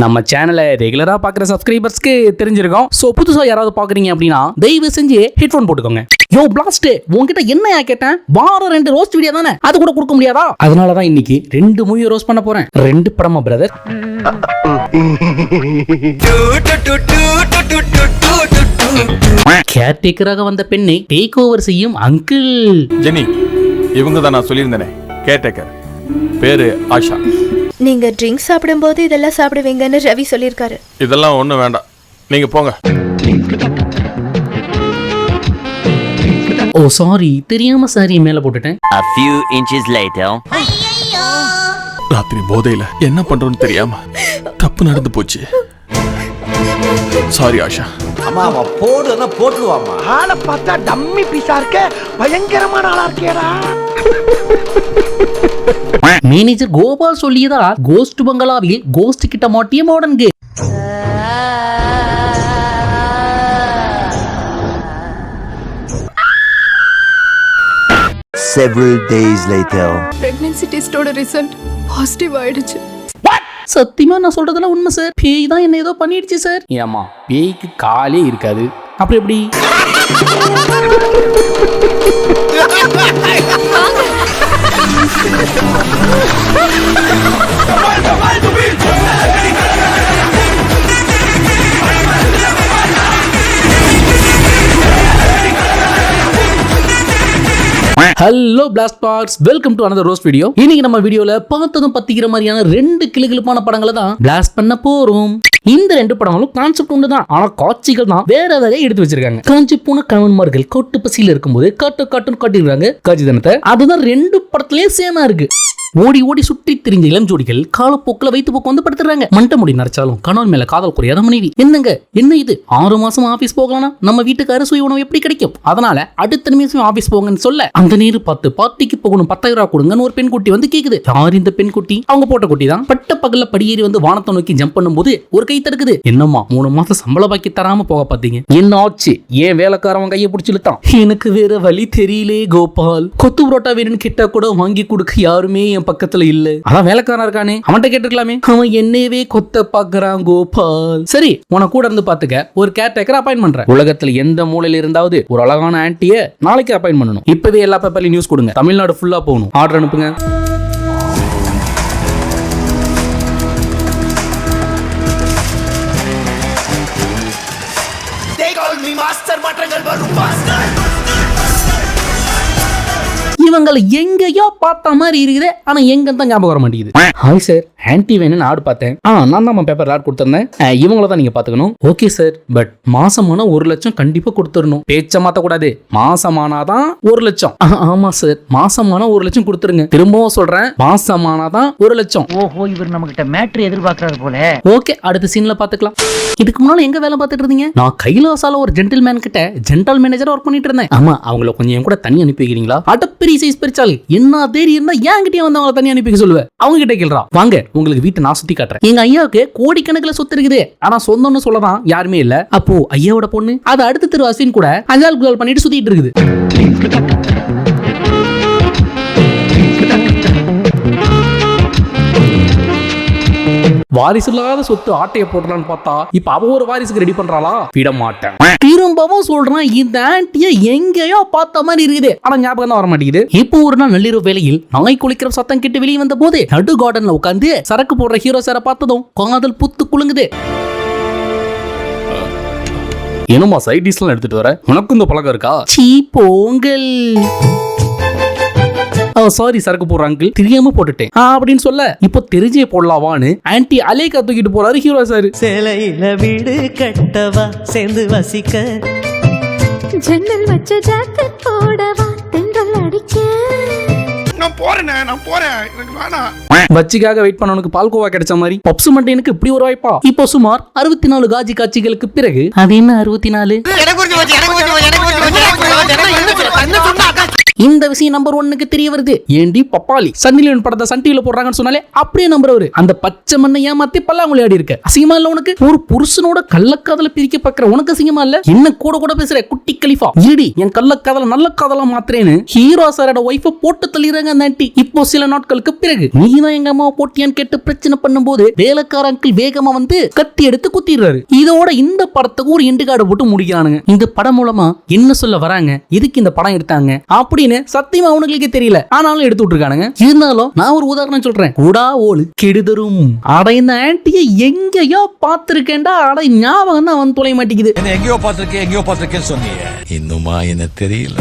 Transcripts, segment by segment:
நம்ம சேனலை ரெகுலரா பாக்குற சப்ஸ்கிரைபர்ஸ்க்கு தெரிஞ்சிருக்கும். சோ புதுசா யாராவது பாக்குறீங்க அப்படின்னா தயவு செஞ்சு ஹெட்போன் போட்டுக்கோங்க. யோ பிளாஸ்ட், உன்கிட்ட என்னையா கேட்டேன்? வாரம் 2 ரோஸ்ட் வீடியோ தானே, அது கூட கொடுக்க முடியாதா? அதனாலதான் இன்னைக்கு 2 மூவி ரோஸ்ட் பண்ண போறேன். 2 படமா பிரதர்? கேர்டேக்கராக வந்த பெண்ணை டேக் ஓவர் செய்யும் அங்கிள் ஜெனி. இவங்க தான் நான் சொல்லியிருந்தேனே கேர்டேக்கர். பேரு ஆஷா. நீங்க ட்ரிங்க்ஸ் சாப்பிடும்போது இதெல்லாம் சாப்பிடுவீங்கன்னு ரவி சொல்லியிருக்காரு. இதெல்லாம் ஒண்ணும் வேண்டாம், நீங்க போங்க. ஓ சாரி, தெரியாம சாரி மேல போட்டுட்டேன். A few inches later. ராத்திரி போதையில என்ன பண்றோம்னு தெரியாம தப்பு நடந்து போச்சு. சாரி ஆஷா. அம்மா அவ போடுனா போட்டுடுவாமா. ஆளை பார்த்தா டம்மி பீஸா இருக்க, பயங்கரமான ஆளா இருக்கேடா. மேனேஜர் கோபால் சொல்லியதா கோஸ்ட் பங்களாவில் கோஸ்ட் கிட்ட மாட்டிய மாடர்ன் கே. Several days later. பிரெக்னன்சி டெஸ்டோட ரிசல்ட் பாசிட்டிவ் ஆயிடுச்சு. சத்தியமா நான் சொல்றதெல்லாம் உண்மை சார். பேய் தான் என்ன ஏதோ பண்ணிடுச்சு சார். ஏமா பேய்க்கு காலே இருக்காது, அப்புறம் எப்படி? Hello blast parts, welcome to another roast video. இன்னைக்கு நம்ம வீடியோல பார்த்ததும் பத்திக்கிற மாதிரியான 2 கிளுகிளுப்பான படங்களை தான் பிளாஸ்ட் பண்ண போறோம். இந்த 2 படங்களும் கான்செப்ட் ஒன்று தான், ஆனா காட்சிகள் தான் வேற வேற எடுத்து வச்சிருக்காங்க. காஞ்சி போன கணவன்மார்கள் கொட்டு பசியில இருக்கும்போது காட்டுன்னு காட்டிடுறாங்க காட்சி தினத்தை. அதுதான் 2 படத்துலயும் சேமா இருக்கு. ஓடி ஓடி சுற்றி திரிஞ்ச இளம் ஜோடிகள் காலப்போக்கில் வைத்து போக்கு வந்து படுத்துறாங்க. மண்டை முடி நரைச்சாலும் கணவன் மேல காதல் குறையாத மனைவி. என்னங்க என்ன இது, 6 மாசம் ஆபீஸ் போகலாம்னா நம்ம வீட்டுக்கு அறுசுவை உணவு எப்படி கிடைக்கும்? அதனால அடுத்த நிமிஷம் ஆபீஸ் போங்கன்னு சொல்ல அந்த நேரம் பார்த்து பார்ட்டிக்கு போகணும் 10,000 ரூபாய் கொடுங்கன்னு ஒரு பெண் குட்டி வந்து கேக்குது. யார் இந்த பெண் குட்டி? அவங்க போட்ட குட்டி தான். பட்ட பகல்ல படியேறி வந்து வானத்தை நோக்கி ஜம்ப் பண்ணும்போது ஒரு கை தடுக்குது. என்னம்மா 3 மாசம் சம்பள பாக்கி தராம போக பாத்தீங்க, என்ன ஆச்சு? ஏன் வேலைக்காரவன் கையை பிடிச்சி இழுத்தான்? எனக்கு வேற வழி தெரியலே கோபால். கொத்து புரோட்டா வேணும்னு கிட்ட கூட வாங்கி கொடுக்க யாருமே என் பக்கத்துல இல்ல. அதான் வேலைக்காரன் இருக்கானே, அவன்கிட்ட கேட்டுக்கலாமே. அவன் என்னவே கொத்த பாக்குறான் கோபால். சரி, உன கூட இருந்து பாத்துக்க ஒரு கேர்டேக்கர் அப்பாயிண்ட் பண்றேன். உலகத்துல எந்த மூலையில இருந்தாவது ஒரு அழகான ஆன்ட்டிய நாளைக்கு அப்பாயிண்ட் பண்ணணும். இப்பவே எல்லா பேப்பர்லயும் நியூஸ் கொடுங்க. தமிழ்நாடு ஃபுல்லா போகணும். ஆர்டர் அனுப்புங்க. இவங்களை எங்கேயோ பார்த்த மாதிரி இருக்குது, ஆனா எங்க தான் ஞாபகம் வர மாட்டேங்குது. ஹாய் சார், ஆன்டி வேணும்னு ஆர்டர் பார்த்தேன். நான் தான் பேப்பர் ஆர்டர் கொடுத்துருந்தேன். இவங்கள தான் நீங்க பாத்துக்கணும். ஓகே சார், பட் மாசமான 1 லட்சம் கண்டிப்பா கொடுத்துடணும். பேச்ச மாத்த கூடாது, மாசமானாதான் 1 லட்சம். ஆமா சார், மாசமான 1 லட்சம் கொடுத்துருங்க. திரும்பவும் சொல்றேன், மாசமானாதான் 1 லட்சம். ஓஹோ, இவர் நம்ம கிட்ட மேட்ரு எதிர்பார்க்கறாரு போல. ஓகே, அடுத்த சீன்ல பாத்துக்கலாம். இதுக்கு முன்னால எங்க வேலை பார்த்துட்டு இருந்தீங்க? நான் கைலாசால ஒரு ஜென்டில்மேன் கிட்ட ஜென்டல் மேனேஜரா ஒர்க் பண்ணிட்டு இருந்தேன். ஆமா, அவங்கள கொஞ்சம் என் கூட தனி அனுப்பி வைக்கிறீங்களா? அடப்பெரிய சைஸ் பெருச்சாலி, என்ன தேடி இருந்தா என்கிட்டயே வந்து அவங்கள தனி அனுப்பி சொல்லுவேன். அவங்க கிட்ட கேள்றா, வாங்க உங்களுக்கு வீட்டை நான் சுத்தி காட்டுறேன். எங்க ஐயாவுக்கு கோடிக்கணக்கில் சொத்து இருக்குது, ஆனா சொந்தம்னு சொல்லதான் யாருமே இல்ல. அப்போ ஐயாவோட பொண்ணு அது அடுத்த திரு அஸ்வின் கூட அஞ்சால் குஜால் பண்ணிட்டு சுத்திட்டு இருக்குது. வாரிசு இல்லாத சொத்து ஆட்டைய போடலான்னு பார்த்தா இப்ப அவ ஒரு வாரிசுக்கு ரெடி பண்றாளா? விட மாட்டேன். திரும்பவும் சொல்றேன், இந்த ஆன்ட்டிய எங்கேயோ பார்த்த மாதிரி இருக்குது, ஆனா ஞாபகம் தான் வர மாட்டேங்குது. இப்போ ஒரு நாள் நள்ளிரவு வேளையில் நாய் குளிக்கிற சத்தம் கேட்டு வெளியே வந்த போது நடு கார்டன்ல உட்காந்து சரக்கு போடுற ஹீரோ சாரை பார்த்ததும் காதல் புத்து குலுங்குது. என்னமா சைட் டிஷ்லாம் எடுத்துட்டு வர? உனக்கு இந்த பழக்கம் இருக்கா? சீ போங்கல். சாரி சரக்கு போடுற அங்கிள், தெரியாம போட்டுட்டேன் அப்படின்னு சொல்ல இப்போ தெரிஞ்சே போடலாவான்னு ஆன்ட்டி அலேக்கா தூக்கிட்டு போறாரு ஹீரோ சார். சேலையில வீடு கட்டவா, சேர்ந்து வசிக்க, ஜன்னல் வச்ச ஜாக்கெட் போடவா, தென்றல் அடிக்க. நான் போறேன், எனக்கு வேணாம். வச்சிக்காக வெயிட் பண்ணவனுக்கு பால்கோவா கிடைச்ச மாதிரி பப்ஸ் மண்டையனுக்கு இப்படி ஒரு வாய்ப்பா? இப்போ சுமார் 64 காஜி காட்சிகளுக்கு பிறகு, அது என்ன 64? இந்த விஷயம் நம்பர் 1க்கு தெரிய வருது. ஏண்டி பப்பாளி சன் லியோன் படத்தை சன் டிவில போடுறாங்கன்னு சொன்னாலே அப்படியே நம்புறவரு. அந்த பச்சை மண்ணை ஏமாத்தி பல்லாங்குழி ஆடி இருக்க. அசிங்கமா இல்ல உனக்கு? ஒரு புருஷனோட கள்ளக்காதல பிரிக்க பாக்குற உனக்கு அசிங்கமா இல்ல? என்ன கூட பேசுற குட்டி கலிஃபா? இருடி என் கள்ளக்காதல நல்ல காதலா மாத்திரேன்னு ஹீரோ சாரோட ஒய்ஃப போட்டு தள்ளிடுறாங்க அந்த ஆண்டி. இப்போ சில நாட்களுக்கு பிறகு நீதான் எங்க அம்மாவை போட்டியான்னு கேட்டு பிரச்சனை பண்ணும்போது வேலைக்கார அங்கிள் வேகமா வந்து கத்தி எடுத்து குத்திடுறாரு. இதோட இந்த படத்துக்கு ஒரு எண்டு கார்டு போட்டு முடிக்கிறானுங்க. இந்த படம் மூலமா என்ன சொல்ல வராங்க, எதுக்கு இந்த படம் எடுத்தாங்க அப்படின்னு சத்தியமா அவனுங்களுக்கே தெரியல. ஆனாலும் எடுத்து விட்டுருக்கானுங்க. இருந்தாலும் நான் ஒரு உதாரணம் சொல்றேன். கூடா ஓடு கெடுதரும். அட இந்த ஆன்டியை எங்கேயோ பார்த்திருக்கேன்டா. அட ஞாபகம் தான் வந்து தொலை மாட்டேங்குது. எங்கேயோ பார்த்திருக்கேன் சொன்னீங்க. இன்னுமா என்ன தெரியல.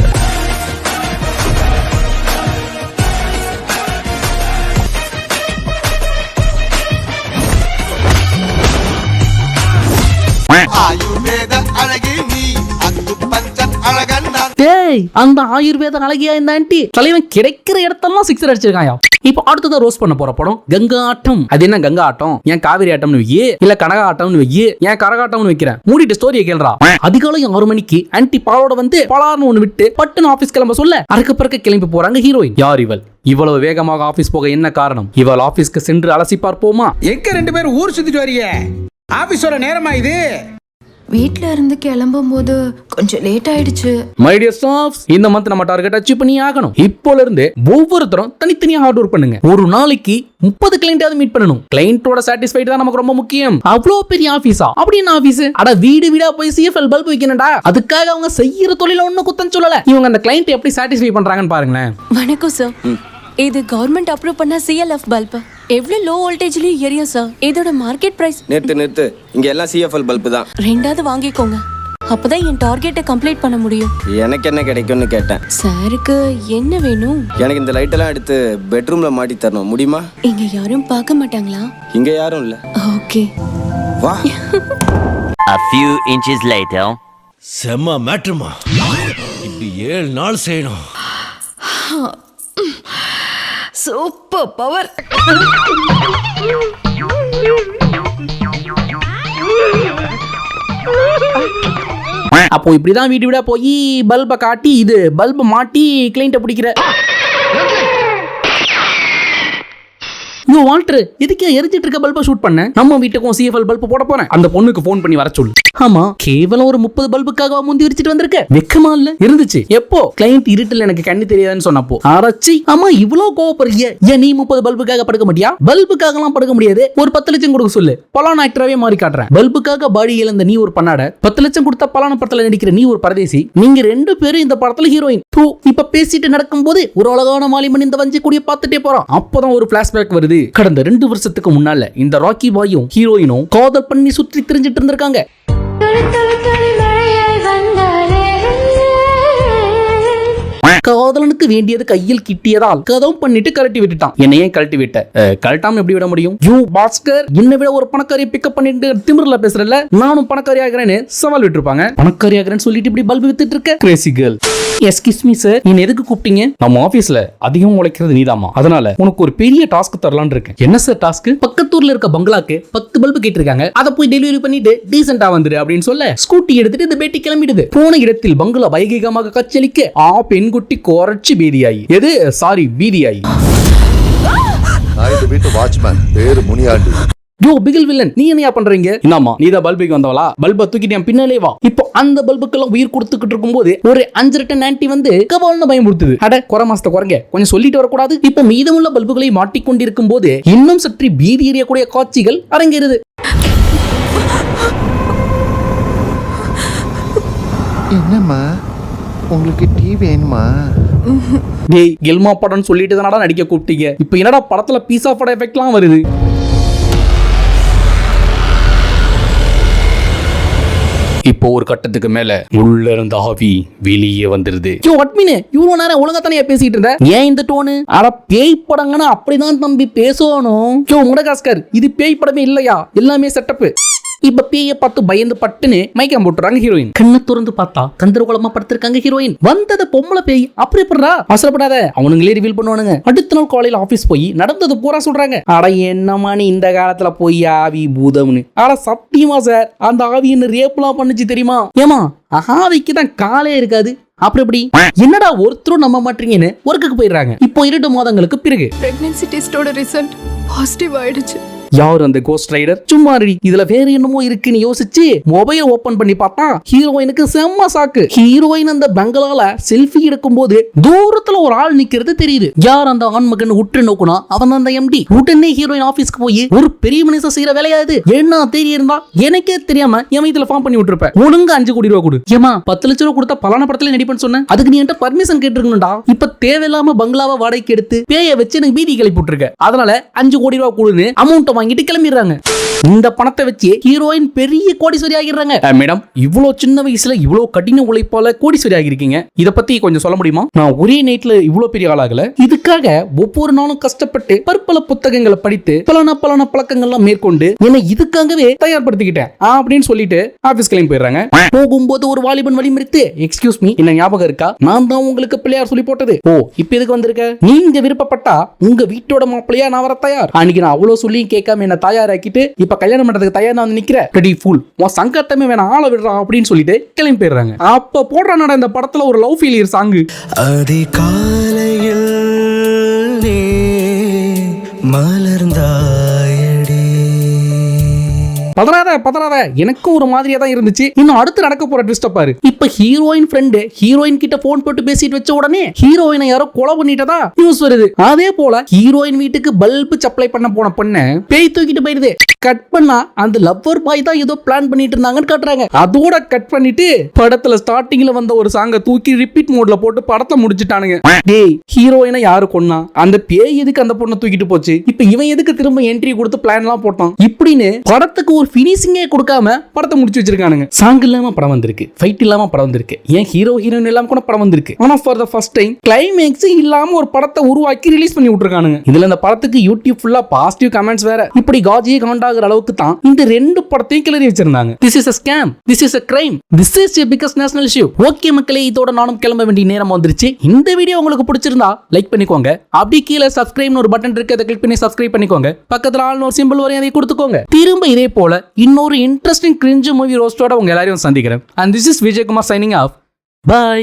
டேய் அந்த ஆயுர்வேத அழகியா இந்த ஆண்டி தலைவன் கிடைக்கிற இடத்தெல்லாம் சிக்ஸர் அடிச்சிருக்காயா. இப்போ அடுத்ததான் ரோஸ் பண்ண போற படம் கங்கா ஆட்டம். அது என்ன கங்கா ஆட்டம்? ஏன் காவிரி ஆட்டம்னு வையே, இல்ல கனகா ஆட்டம்னு வையே, ஏன் கரகாட்டம்னு வைக்கிறேன். மூடிட்டு ஸ்டோரியை கேள்றா. அதிகாலை 6 மணிக்கு ஆன்டி பாலோட வந்து பலார்னு ஒண்ணு விட்டு பட்டுன்னு ஆபீஸ் கிளம்ப சொல்ல அறக்க பறக்க கிளம்பி போறாங்க ஹீரோயின். யார் இவள்? இவ்வளவு வேகமாக ஆபீஸ் போக என்ன காரணம்? இவள் ஆபீஸ்க்கு சென்று அலசி பார்ப்போமா? எங்க 2 பேரும் ஊர் சுத்திட்டு வரீங்க? ஆபீஸோட நேரமா இது? வீட்ல இருந்து கிளம்பும் போது கொஞ்சம் லேட் ஆயிடுச்சு. மை டியர் ஸ்டாஃப்ஸ், இந்த மந்த் நம்ம டார்கெட் அச்சீவ் பண்ணி ஆகணும். இப்போல இருந்து ஒவ்வொருத்தரும் தனித்தனியா ஹார்ட் ஒர்க் பண்ணுங்க. ஒரு நாளைக்கு 30 கிளைண்டாவது மீட் பண்ணணும். கிளைண்டோட சாட்டிஸ்ஃபைட் தான் நமக்கு ரொம்ப முக்கியம். அவ்வளவு பெரிய ஆபீஸா? அப்படின்னு ஆபீஸ் அட வீடு வீடா போய் சிஎஃப்எல் பல்ப் வைக்கணும்டா. அதுக்காக அவங்க செய்யற தொழில ஒண்ணு குத்தம் சொல்லல. இவங்க அந்த கிளைண்ட் எப்படி சாட்டிஸ்ஃபை பண்றாங்கன்னு பாருங்களேன். வணக்கம் சார், இது கவர்மெண்ட் அப்ரூவ் பண்ண சிஎல்எஃப் பல்ப். எவ்வளவு லோ வோல்டேஜ்லயும் எரியும் சார். இதோட மார்க்கெட் பிரைஸ். நிறுத்து, இங்க எல்லாம் சிஎஃப்எல் பல்ப் தான். ரெண்டாவது வாங்கிக்கோங்க, அப்பதான் என் டார்கெட்டை கம்ப்ளீட் பண்ண முடியும். எனக்கு என்ன கிடைக்கும்னு கேட்டேன். சாருக்கு என்ன வேணும்? எனக்கு இந்த லைட் எல்லாம் எடுத்து பெட்ரூம்ல மாட்டி தரணும், முடியுமா? இங்க யாரும் பார்க்க மாட்டாங்களா? இங்க யாரும் இல்ல. ஓகே வா. A few inches later. செம்ம மேட்ருமா. இப்படி 7 நாள் செய்யணும். Super power. அப்போ இப்படிதான் வீட்டு விட போய் பல்பை காட்டி இது பல்பை மாட்டி கிளைண்ட்டை பிடிக்கிற. யோ வால்டர், எதுக்கே எரிஞ்சிட்டு இருக்க பல்பை ஷூட் பண்ண? நம்ம வீட்டுக்கும் சிஎஃப்எல் பல்ப் போட போறேன். அந்த பொண்ணுக்கு ஃபோன் பண்ணி வர சொல்லு. ஆமா, கேவலம் ஒரு 30 பல்புக்காக முந்தி விரிச்சிட்டு வந்திருக்க. வெக்கமா இல்ல? இருந்துச்சு. எப்போ கிளைண்ட் இருட்டில் எனக்கு கண்ணு தெரியாதுன்னு சொன்னப்போ. ஆராய்ச்சி. ஆமா, இவ்வளவு கோவப்படுறீங்க. ஏன் நீ 30 பல்புக்காக படுக்க மாட்டியா? பல்புக்காக எல்லாம் படுக்க முடியாது. ஒரு 10 லட்சம் கொடுக்க சொல்லு, பலான ஆக்டராவே மாறி காட்டுறேன். பல்புக்காக பாடி இழந்த நீ ஒரு பண்ணாட, 10 லட்சம் கொடுத்தா பலான படத்துல நடிக்கிற நீ ஒரு பரதேசி. நீங்க 2 பேரும் இந்த படத்துல ஹீரோயின். இப்ப பேசிட்டு நடக்கும் போது ஒரு அழகான மாலிமன் இந்த வஞ்சி கூடிய பார்த்துட்டே போறான். அப்பதான் ஒரு பிளாஷ்பேக் வருது. கடந்த 2 வருஷத்துக்கு முன்னால இந்த ராக்கி பாயும் ஹீரோயினும் காதல் பண்ணி சுற்றி திரிஞ்சிட்டு இருந்திருக்காங்க. காதலனுக்கு வேண்டியது கையில் கிட்டியதால் கதவும் பண்ணிட்டு கழட்டி விட்டுட்டான். என்னையே கழட்டி விட்ட? கழட்டாம எப்படி விட முடியும்? யூ பாஸ்கர், என்ன விட ஒரு பணக்காரியை பிக்கப் பண்ணிட்டு திமிர்ல பேசுறல, நானும் பணக்காரி ஆகிறேன்னு சவால் விட்டுருப்பாங்க. பணக்காரி ஆகிறேன்னு சொல்லிட்டு இப்படி பல்பு வித்துட்டு இருக்க Crazy girl. Excuse me sir, நீ எதுக்கு கூப்பிட்டீங்க? நம்ம ஆபீஸ்ல அதிகம் உழைக்கிறது நீதாமா, அதனால உனக்கு ஒரு பெரிய டாஸ்க் தரலான்னு இருக்கேன். என்ன சார் டாஸ்க்? பக்கத்தூர்ல இருக்க பங்களாக்கு 10 பல்பு கேட்டிருக்காங்க. அதை போய் டெலிவரி பண்ணிட்டு டீசென்ட்டா வந்துரு அப்படின்னு சொல்ல ஸ்கூட்டி எடுத்துட்டு இந்த பேட்டி கிளம்பிடுது. போன இடத்தில் பங்களா வைகீகமாக கச்சலிக்க பெண்குட்டி கோரட்சி பீதியாயி. எது சாரி பீதியாயி. நான் இந்த வீட்டு வாட்ச்மேன், பேரு முனியாண்டி. யோ பிகில் வில்லன், நீ என்னையா பண்றீங்க? என்னமா நீதான் பல்புக்கு வந்தவளா? பல்பை தூக்கிட்டு என் பின்னாலே வா. இப்போ அந்த பல்புக்கெல்லாம் உயிர் கொடுத்துக்கிட்டு இருக்கும் போது ஒரு 5 ரிட்டன் ஆன்டி வந்து கபால்னு பயமுறுத்துது. அட குறை மாசத்தை குறைங்க, கொஞ்சம் சொல்லிட்டு வரக்கூடாது. இப்ப மீதமுள்ள பல்புகளை மாட்டிக்கொண்டிருக்கும் போது இன்னும் சற்று பீதி எறியக்கூடிய காட்சிகள் அரங்கேறுது. என்னம்மா உங்களுக்கு டீ வேணுமா? டேய் கெல்மா படம்னு சொல்லிட்டு தானடா நடிக்க கூப்பிட்டீங்க. இப்போ என்னடா படத்துல பீஸா பட எஃபெக்ட்லாம் வருது? இப்போ ஒரு கட்டத்துக்கு மேல உள்ள இருந்த ஆவி வெளியே வந்துருது. யோ அட்மினே, இவ்வளவு நேரம் ஒழுங்கா தானே பேசிட்டு இருந்த, ஏன் இந்த டோனு? அட பேய் படங்கன்னா அப்படிதான் தம்பி பேசணும். யோ முடகாஸ்கர், இது பேய் படமே இல்லையா, எல்லாமே செட்டப். இப்ப பேய பார்த்து பயந்து பட்டுன்னு மயக்கம் போட்டுறாங்க ஹீரோயின். கண்ணை திறந்து பார்த்தா கந்தரகோலமா படுத்திருக்காங்க ஹீரோயின். வந்தது பொம்பளை பேய். அப்படி எப்படா? அவசரப்படாத, அவனுங்களே ரிவீல் பண்ணுவானுங்க. அடுத்த நாள் காலையில ஆபீஸ் போய் நடந்தது பூரா சொல்றாங்க. அட என்னமா நீ இந்த காலத்துல போய் ஆவி பூதம்னு? அட சத்தியமா சார், அந்த ஆவி என்ன ரேப்லாம் பண்ணுச்சு தெரியுமா? ஏமா ஆவிக்கு தான் காலே இருக்காது, அப்படி எப்படி என்னடா ஒருத்தரும் நம்ப மாட்டீங்கன்னு ஒர்க்குக்கு போயிடுறாங்க. இப்போ 2 மாதங்களுக்கு பிறகு பிரெக்னன்சி டெஸ்டோட ரிசல்ட் பாசிட்டிவ் ஆயிடுச்சு. யார் அந்த கோஸ்ட் ரைடர்? சும்மா ரெடி, இதுல வேற என்னமோ இருக்குன்னு யோசிச்சு மொபைல் ஓபன் பண்ணி பார்த்தா ஹீரோயினுக்கு செம்ம சாக்கு. ஹீரோயின் அந்த பங்களால செல்ஃபி எடுக்கும் போது தூரத்துல ஒரு ஆள் நிக்கிறது தெரியுது. யார் அந்த ஆண்மகன் உற்று நோக்குனா அவன் அந்த எம்டி. உடனே ஹீரோயின் ஆபீஸ்க்கு போய் ஒரு பெரிய மனுஷன் செய்யற வேலையாது என்ன தெரியிருந்தா எனக்கே தெரியாம என் இதுல ஃபார்ம் பண்ணி விட்டுருப்பேன். ஒழுங்கு 5 கோடி ரூபா கொடு. ஏமா 10 லட்சம் ரூபா கொடுத்தா பலான படத்துல நடிப்பேன்னு சொன்னேன். அதுக்கு நீ என்கிட்ட பர்மிஷன் கேட்டிருக்கணும்டா. இப்ப தேவையில்லாம பங்களாவை வாடகைக்கு எடுத்து பேய வச்சு எனக்கு பீதி கிளப்பி விட்டுருக்க. அதனால 5 கோடி ரூபா கொடுன்னு அமௌண்ட் வாங்கிட்டு கிளம்பிடுறாங்க. இந்த பணத்தை வச்சு ஹீரோயின் பெரிய கோடீஸ்வரி ஆகிடுறாங்க. மேடம், இவ்வளவு சின்ன வயசுல இவ்வளவு கடின உழைப்பால கோடீஸ்வரி ஆகிருக்கீங்க. இத பத்தி கொஞ்சம் சொல்ல முடியுமா? நான் ஒரே நைட்ல இவ்வளவு பெரிய ஆளாகல. இதுக்காக ஒவ்வொரு நாளும் கஷ்டப்பட்டு பற்பல புத்தகங்களை படித்து பல பழக்கங்கள்லாம் மேற்கொண்டு என்னை இதுக்காகவே தயார்படுத்திக்கிட்டேன் அப்படின்னு சொல்லிட்டு ஆபீஸ் கிளம்பி போயிடுறாங்க. போகும்போது ஒரு வாலிபன் வழிமறித்து, எக்ஸ்கியூஸ் மீ, என்ன ஞாபகம் இருக்கா? நான் தான் உங்களுக்கு பிள்ளையார் சொல்லி போட்டது. ஓ, இப்ப எதுக்கு வந்திருக்க? நீங்க விருப்பப்பட்டா உங்க வீட்டோட மாப்பிள்ளையா நான் வர தயார். அன்னைக்கு நான் அவ்வளவு சொல்லி கேட்காம என்ன தயாராக்கிட்டு இப்ப கல்யாணம் பண்றதுக்கு தயாரா வந்து நிக்கிற ரெடி ஃபுல் உன் சங்கத்தமே வேணா ஆள விடுறான் அப்படின்னு சொல்லிட்டு கிளம்பி போயிடுறாங்க. அப்ப போடுறானடா இந்த படத்துல ஒரு லவ் ஃபெயிலியர் சாங். அதிகாலையில் நீ மலர்ந்தாயடி. பதறாத எனக்கும் ஒரு மாதிரியா தான் இருந்துச்சு. இன்னும் அடுத்து நடக்க போற ட்விஸ்ட பாரு. இப்ப ஹீரோயின் ஃப்ரெண்ட் ஹீரோயின் கிட்ட போன் போட்டு பேசிட்டு வச்ச உடனே ஹீரோயினை யாரோ கொலை பண்ணிட்டதா நியூஸ் வருது. அதே போல ஹீரோயின் வீட்டுக்கு பல்பு சப்ளை பண்ண போன பொண்ணு பேய் தூக்கிட்டு போயிருது. கட் பண்ணா அந்த லவ்வர் பாய் தான் ஏதோ பிளான் பண்ணிட்டு இருந்தாங்கன்னு காட்டுறாங்க. அதோட கட் பண்ணிட்டு படத்துல ஸ்டார்டிங்ல வந்த ஒரு சாங்க தூக்கி ரிப்பீட் மோட்ல போட்டு படத்தை முடிச்சிட்டானுங்க. டேய், ஹீரோயினை யாரு கொன்னா? அந்த பேய் எதுக்கு அந்த பொண்ணை தூக்கிட்டு போச்சு? இப்ப இவன் எதுக்கு திரும்ப என்ட்ரி கொடுத்து பிளான் எல்லாம் போட்டான்? இப்படின்னு படத்துக்கு ஒரு பினிஷிங்கே கொடுக்காம படத்தை முடிச்சு வச்சிருக்கானுங்க. சாங் இல்லாம படம் வந்திருக்கு, ஃபைட் இல்லாம படம் வந்திருக்கு, ஏன் ஹீரோ ஹீரோயின் எல்லாம் கூட படம் வந்திருக்கு. ஆனா for the first time climax இல்லாம ஒரு படத்தை உருவாக்கி ரிலீஸ் பண்ணி விட்டுருக்கானுங்க. இதுல இந்த படத்துக்கு யூடியூப் ஃபுல்லா பாசிட்டிவ் கமெண்ட்ஸ் வேற. இப்படி காஜியே காண்டாகிற அளவுக்கு தான் இந்த 2 படத்தையும் கிளறி வச்சிருந்தாங்க. This is a scam, this is a crime, this is a biggest national issue. Okay மக்களே, இதோட நானும் கிளம்ப வேண்டிய நேரம் வந்துருச்சு. இந்த வீடியோ உங்களுக்கு பிடிச்சிருந்தா லைக் பண்ணிக்கோங்க. அப்படி கீழே சப்ஸ்கிரைப்னு ஒரு பட்டன் இருக்கு, அதை கிளிக் பண்ணி சப்ஸ்கிரைப் பண்ணிக்கோங்க. பக்கத்துல ஆல் ஒரு சிம்பிள் வரையும் அதை கொடுத்துக்கோங்க. திரும்ப இதே போல இன்னொரு இன்ட்ரெஸ்டிங் கிரிஞ்ச் மூவி ரோஸ்டோட உங்க எல்லாரையும் சந்திக்கிறேன். And this is Vijay Kumar signing off. Bye.